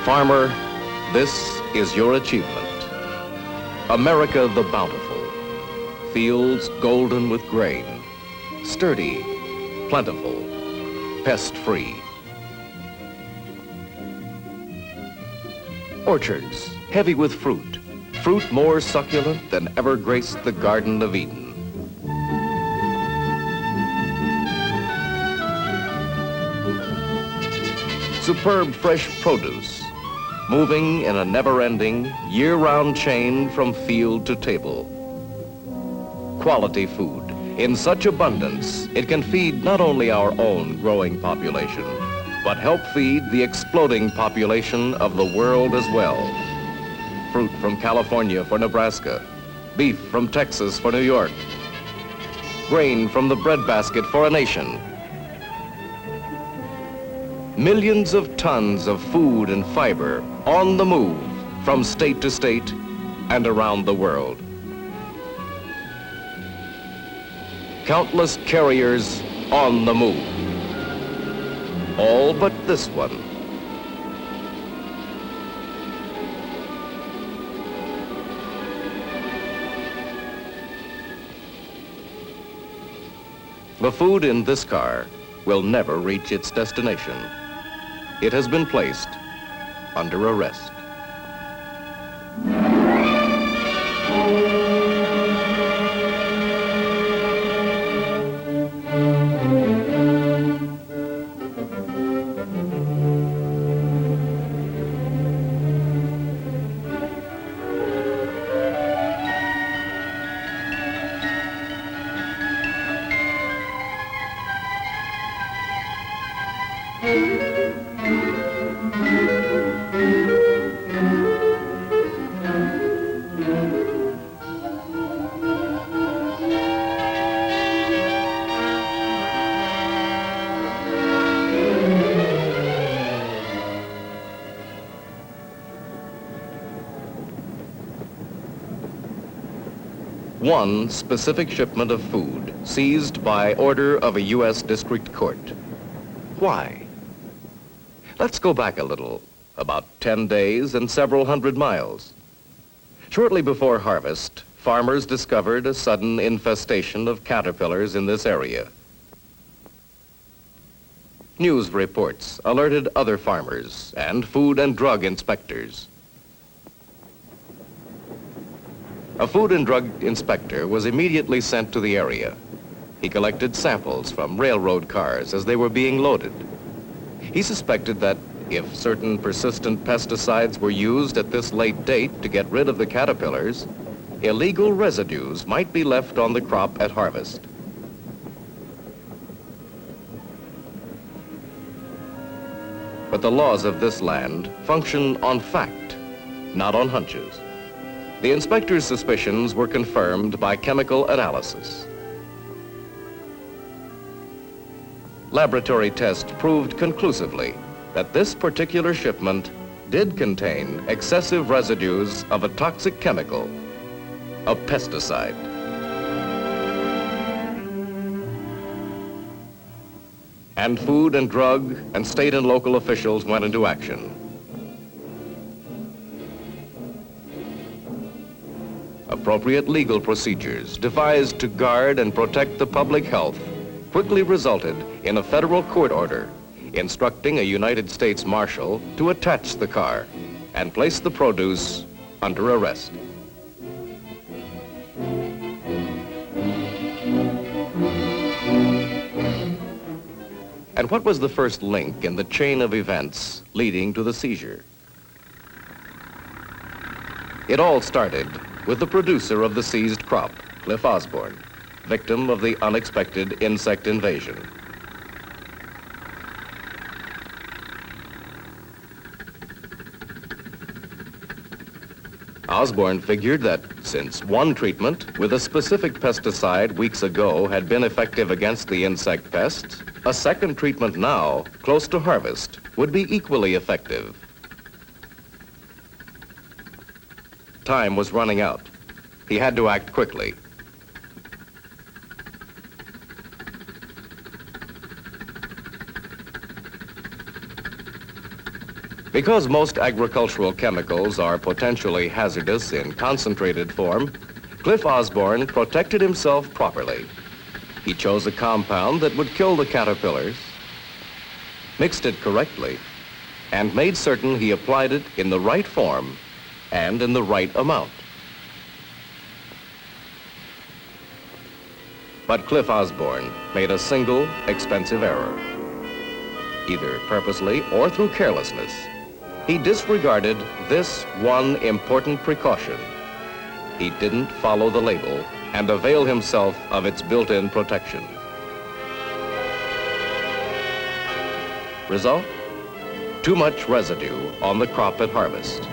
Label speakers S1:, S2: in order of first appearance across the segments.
S1: Farmer, this is your achievement. America the bountiful, fields golden with grain, sturdy, plentiful, pest-free. Orchards heavy with fruit, fruit more succulent than ever graced the Garden of Eden. Superb fresh produce, moving in a never-ending, year-round chain from field to table. Quality food in such abundance, it can feed not only our own growing population, but help feed the exploding population of the world as well. Fruit from California for Nebraska, beef from Texas for New York, grain from the breadbasket for a nation. Millions of tons of food and fiber on the move from state to state and around the world. Countless carriers on the move. All but this one. The food in this car will never reach its destination. It has been placed under arrest. One specific shipment of food seized by order of a U.S. District Court. Why? Let's go back a little, about 10 days and several hundred miles. Shortly before harvest, farmers discovered a sudden infestation of caterpillars in this area. News reports alerted other farmers and food and drug inspectors. A food and drug inspector was immediately sent to the area. He collected samples from railroad cars as they were being loaded. He suspected that if certain persistent pesticides were used at this late date to get rid of the caterpillars, illegal residues might be left on the crop at harvest. But the laws of this land function on fact, not on hunches. The inspector's suspicions were confirmed by chemical analysis. Laboratory tests proved conclusively that this particular shipment did contain excessive residues of a toxic chemical, a pesticide. And food and drug and state and local officials went into action. Appropriate legal procedures devised to guard and protect the public health quickly resulted in a federal court order instructing a United States Marshal to attach the car and place the produce under arrest. And what was the first link in the chain of events leading to the seizure? It all started with the producer of the seized crop, Cliff Osborne, victim of the unexpected insect invasion. Osborne figured that since one treatment with a specific pesticide weeks ago had been effective against the insect pests, a second treatment now, close to harvest, would be equally effective. Time was running out. He had to act quickly. Because most agricultural chemicals are potentially hazardous in concentrated form, Cliff Osborne protected himself properly. He chose a compound that would kill the caterpillars, mixed it correctly, and made certain he applied it in the right form and in the right amount. But Cliff Osborne made a single expensive error. Either purposely or through carelessness, he disregarded this one important precaution. He didn't follow the label and avail himself of its built-in protection. Result? Too much residue on the crop at harvest.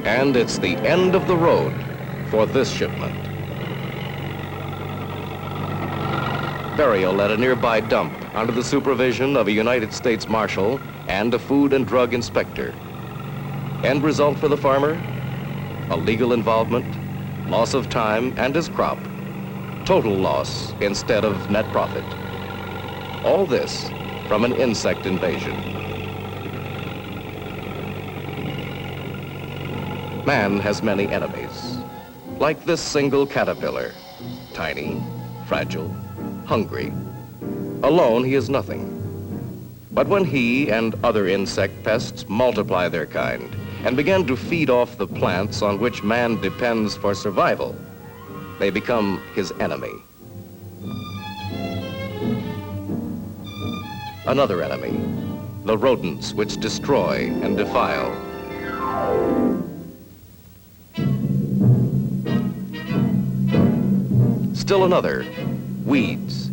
S1: And it's the end of the road for this shipment. Burial at a nearby dump under the supervision of a United States Marshal and a Food and Drug Inspector. End result for the farmer? A legal involvement, loss of time and his crop, total loss instead of net profit. All this from an insect invasion. Man has many enemies, like this single caterpillar, tiny, fragile, hungry. Alone, he is nothing. But when he and other insect pests multiply their kind and begin to feed off the plants on which man depends for survival, they become his enemy. Another enemy, the rodents which destroy and defile. Still another, weeds.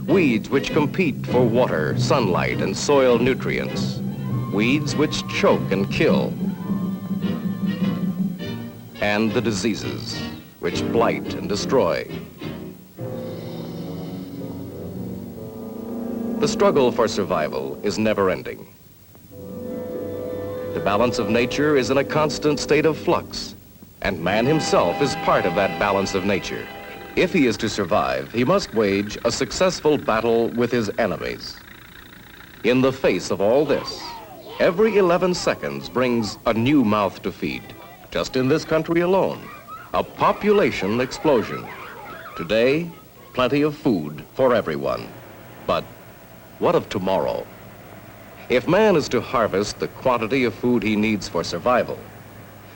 S1: Weeds which compete for water, sunlight, and soil nutrients. Weeds which choke and kill. And the diseases which blight and destroy. The struggle for survival is never-ending. The balance of nature is in a constant state of flux, and man himself is part of that balance of nature. If he is to survive, he must wage a successful battle with his enemies. In the face of all this, every 11 seconds brings a new mouth to feed. Just in this country alone, a population explosion. Today, plenty of food for everyone. But what of tomorrow? If man is to harvest the quantity of food he needs for survival,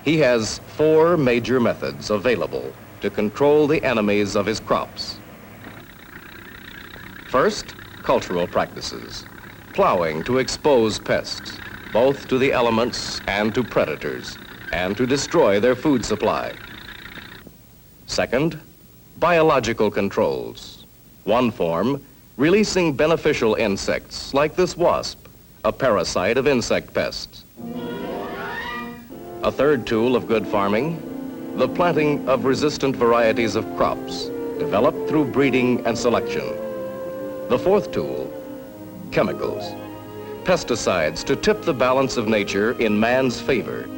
S1: he has 4 major methods available to control the enemies of his crops. First, cultural practices. Plowing to expose pests, both to the elements and to predators, and to destroy their food supply. Second, biological controls. One form, releasing beneficial insects like this wasp, a parasite of insect pests. A third tool of good farming, the planting of resistant varieties of crops, developed through breeding and selection. The fourth tool, chemicals. Pesticides to tip the balance of nature in man's favor.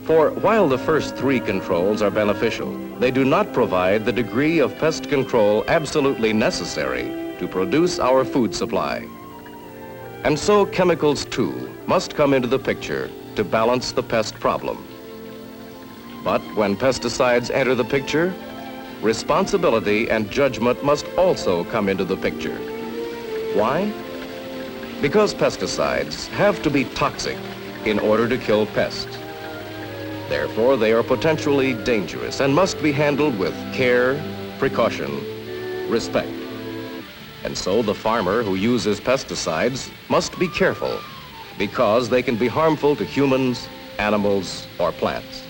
S1: For while the first 3 controls are beneficial, they do not provide the degree of pest control absolutely necessary to produce our food supply. And so chemicals too must come into the picture to balance the pest problem. But when pesticides enter the picture, responsibility and judgment must also come into the picture. Why? Because pesticides have to be toxic in order to kill pests. Therefore, they are potentially dangerous and must be handled with care, precaution, respect. And so the farmer who uses pesticides must be careful because they can be harmful to humans, animals, or plants.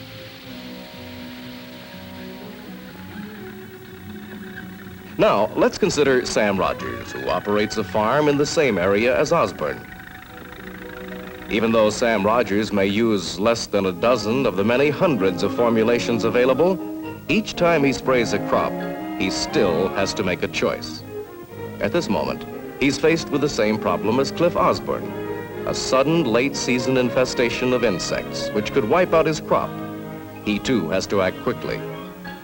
S1: Now, let's consider Sam Rogers, who operates a farm in the same area as Osborne. Even though Sam Rogers may use less than a dozen of the many hundreds of formulations available, each time he sprays a crop, he still has to make a choice. At this moment, he's faced with the same problem as Cliff Osborne, a sudden late-season infestation of insects which could wipe out his crop. He too has to act quickly.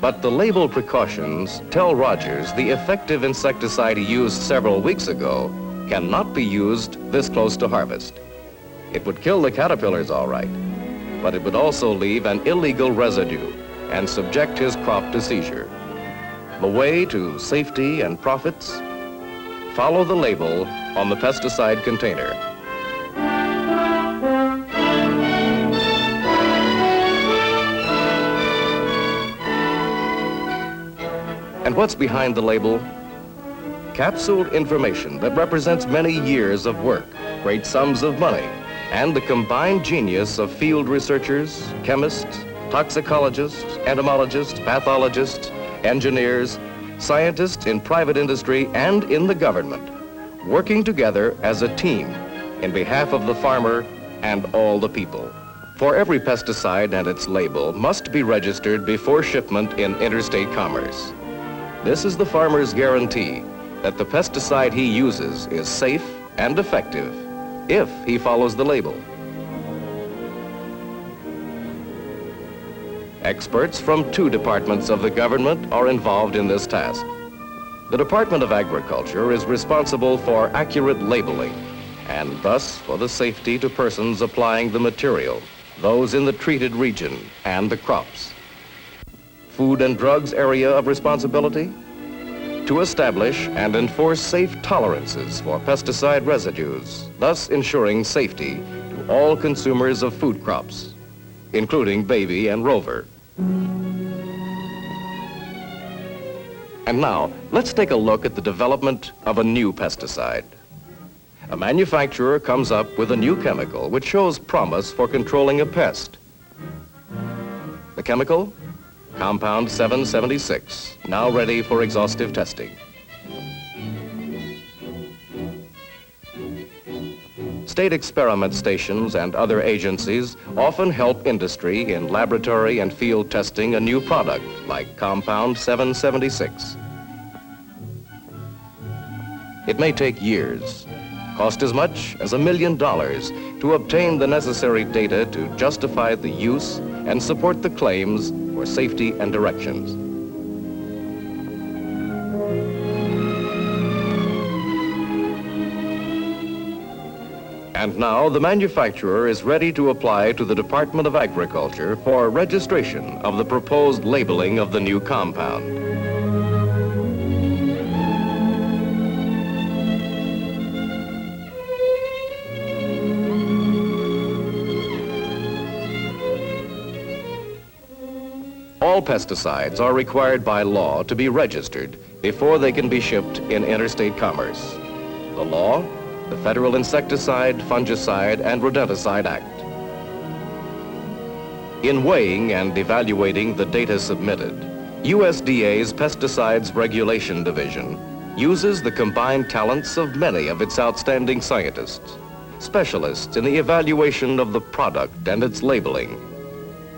S1: But the label precautions tell Rogers the effective insecticide he used several weeks ago cannot be used this close to harvest. It would kill the caterpillars all right, but it would also leave an illegal residue and subject his crop to seizure. The way to safety and profits? Follow the label on the pesticide container. And what's behind the label? Capsuled information that represents many years of work, great sums of money, and the combined genius of field researchers, chemists, toxicologists, entomologists, pathologists, engineers, scientists in private industry and in the government, working together as a team in behalf of the farmer and all the people. For every pesticide and its label must be registered before shipment in interstate commerce. This is the farmer's guarantee that the pesticide he uses is safe and effective if he follows the label. Experts from 2 departments of the government are involved in this task. The Department of Agriculture is responsible for accurate labeling and thus for the safety to persons applying the material, those in the treated region and the crops. Food and Drugs area of responsibility? To establish and enforce safe tolerances for pesticide residues, thus ensuring safety to all consumers of food crops, including baby and rover. And now, let's take a look at the development of a new pesticide. A manufacturer comes up with a new chemical which shows promise for controlling a pest. The chemical? Compound 776, now ready for exhaustive testing. State experiment stations and other agencies often help industry in laboratory and field testing a new product like Compound 776. It may take years, cost as much as $1 million to obtain the necessary data to justify the use and support the claims for safety and directions. And now the manufacturer is ready to apply to the Department of Agriculture for registration of the proposed labeling of the new compound. All pesticides are required by law to be registered before they can be shipped in interstate commerce. The law? The Federal Insecticide, Fungicide, and Rodenticide Act. In weighing and evaluating the data submitted, USDA's Pesticides Regulation Division uses the combined talents of many of its outstanding scientists, specialists in the evaluation of the product and its labeling,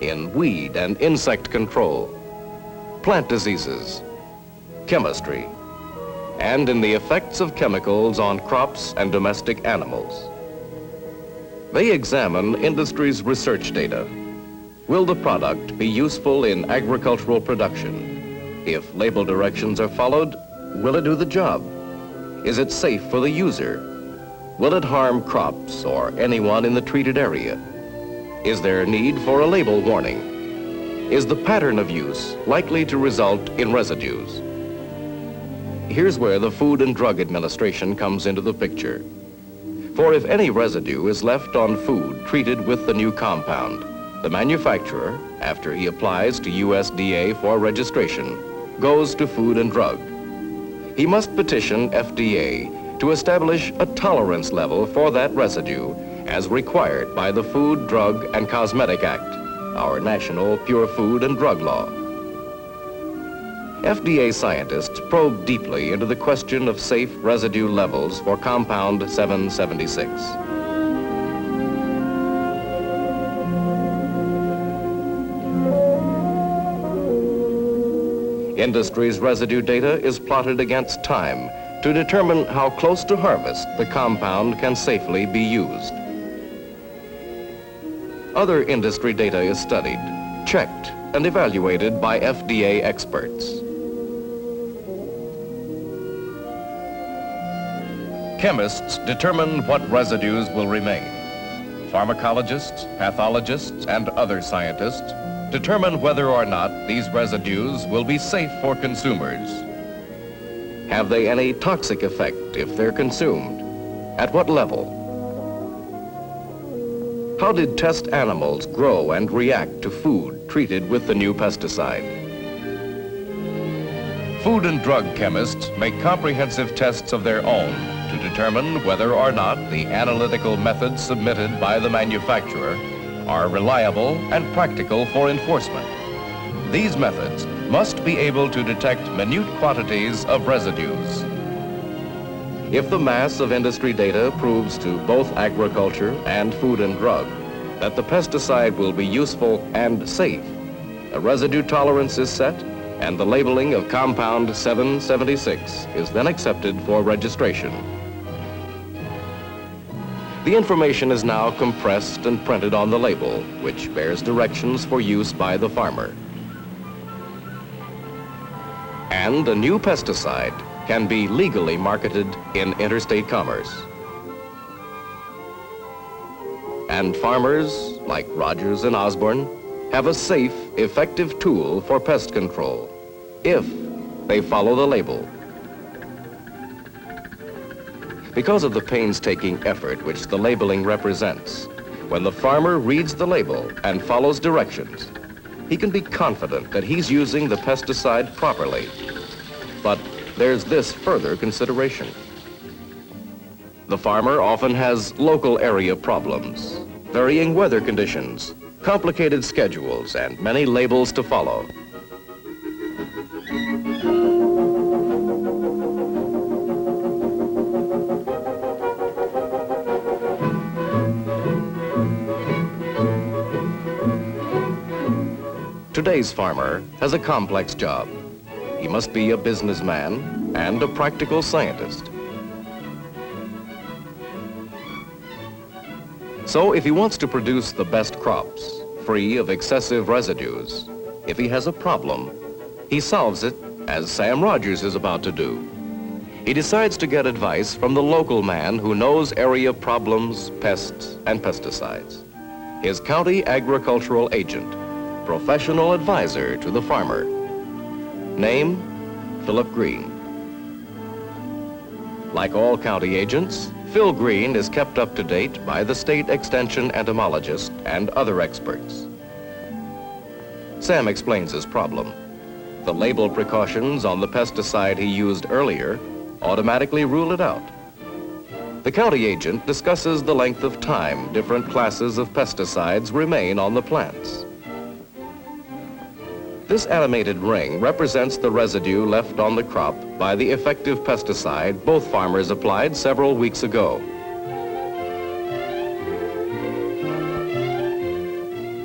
S1: in weed and insect control, plant diseases, chemistry, and in the effects of chemicals on crops and domestic animals. They examine industry's research data. Will the product be useful in agricultural production? If label directions are followed, will it do the job? Is it safe for the user? Will it harm crops or anyone in the treated area? Is there a need for a label warning? Is the pattern of use likely to result in residues? Here's where the Food and Drug Administration comes into the picture. For if any residue is left on food treated with the new compound, the manufacturer, after he applies to USDA for registration, goes to Food and Drug. He must petition FDA to establish a tolerance level for that residue as required by the Food, Drug, and Cosmetic Act, our national pure food and drug law. FDA scientists probe deeply into the question of safe residue levels for Compound 776. Industry's residue data is plotted against time to determine how close to harvest the compound can safely be used. Other industry data is studied, checked, and evaluated by FDA experts. Chemists determine what residues will remain. pharmacologists, pathologists, and other scientists determine whether or not these residues will be safe for consumers. Have they any toxic effect if they're consumed? At what level? How did test animals grow and react to food treated with the new pesticide? Food and drug chemists make comprehensive tests of their own to determine whether or not the analytical methods submitted by the manufacturer are reliable and practical for enforcement. These methods must be able to detect minute quantities of residues. If the mass of industry data proves to both agriculture and food and drug that the pesticide will be useful and safe, a residue tolerance is set and the labeling of compound 776 is then accepted for registration. The information is now compressed and printed on the label, which bears directions for use by the farmer. And a new pesticide can be legally marketed in interstate commerce. And farmers, like Rogers and Osborne, have a safe, effective tool for pest control, if they follow the label. Because of the painstaking effort which the labeling represents, when the farmer reads the label and follows directions, he can be confident that he's using the pesticide properly. But there's this further consideration. The farmer often has local area problems, varying weather conditions, complicated schedules, and many labels to follow. Today's farmer has a complex job. He must be a businessman and a practical scientist. So if he wants to produce the best crops, free of excessive residues, if he has a problem, he solves it as Sam Rogers is about to do. He decides to get advice from the local man who knows area problems, pests, and pesticides. His county agricultural agent, professional advisor to the farmer. Name, Philip Green. Like all county agents, Phil Green is kept up to date by the state extension entomologist and other experts. Sam explains his problem. The label precautions on the pesticide he used earlier automatically rule it out. The county agent discusses the length of time different classes of pesticides remain on the plants. This animated ring represents the residue left on the crop by the effective pesticide both farmers applied several weeks ago.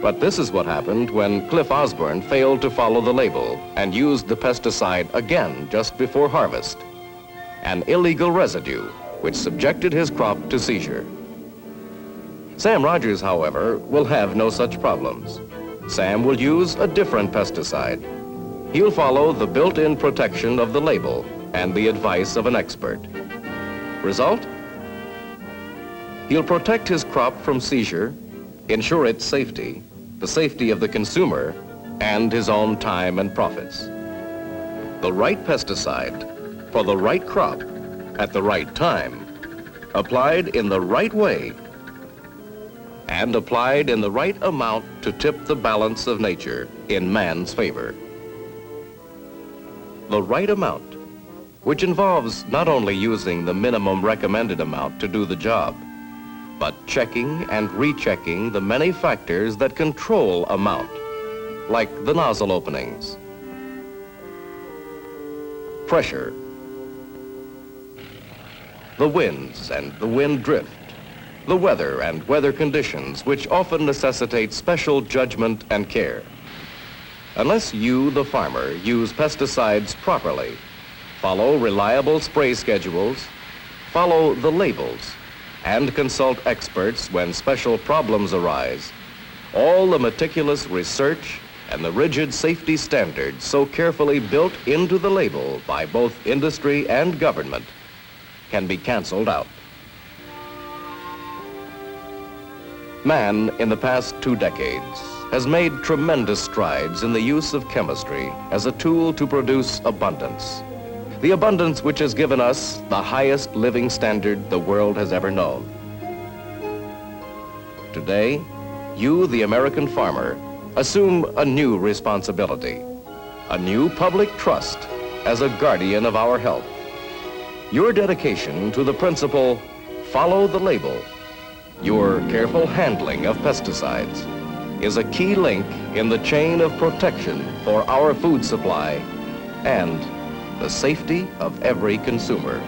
S1: But this is what happened when Cliff Osborne failed to follow the label and used the pesticide again just before harvest. An illegal residue which subjected his crop to seizure. Sam Rogers, however, will have no such problems. Sam will use a different pesticide. He'll follow the built-in protection of the label and the advice of an expert. Result? He'll protect his crop from seizure, ensure its safety, the safety of the consumer, and his own time and profits. The right pesticide for the right crop at the right time, applied in the right way, and applied in the right amount to tip the balance of nature in man's favor. The right amount, which involves not only using the minimum recommended amount to do the job, but checking and rechecking the many factors that control amount, like the nozzle openings, pressure, the winds and the wind drift, the weather and weather conditions, which often necessitate special judgment and care. Unless you, the farmer, use pesticides properly, follow reliable spray schedules, follow the labels, and consult experts when special problems arise, all the meticulous research and the rigid safety standards so carefully built into the label by both industry and government can be canceled out. Man, in the past 2 decades, has made tremendous strides in the use of chemistry as a tool to produce abundance. The abundance which has given us the highest living standard the world has ever known. Today, you, the American farmer, assume a new responsibility, a new public trust as a guardian of our health. Your dedication to the principle, follow the label, your careful handling of pesticides, is a key link in the chain of protection for our food supply and the safety of every consumer.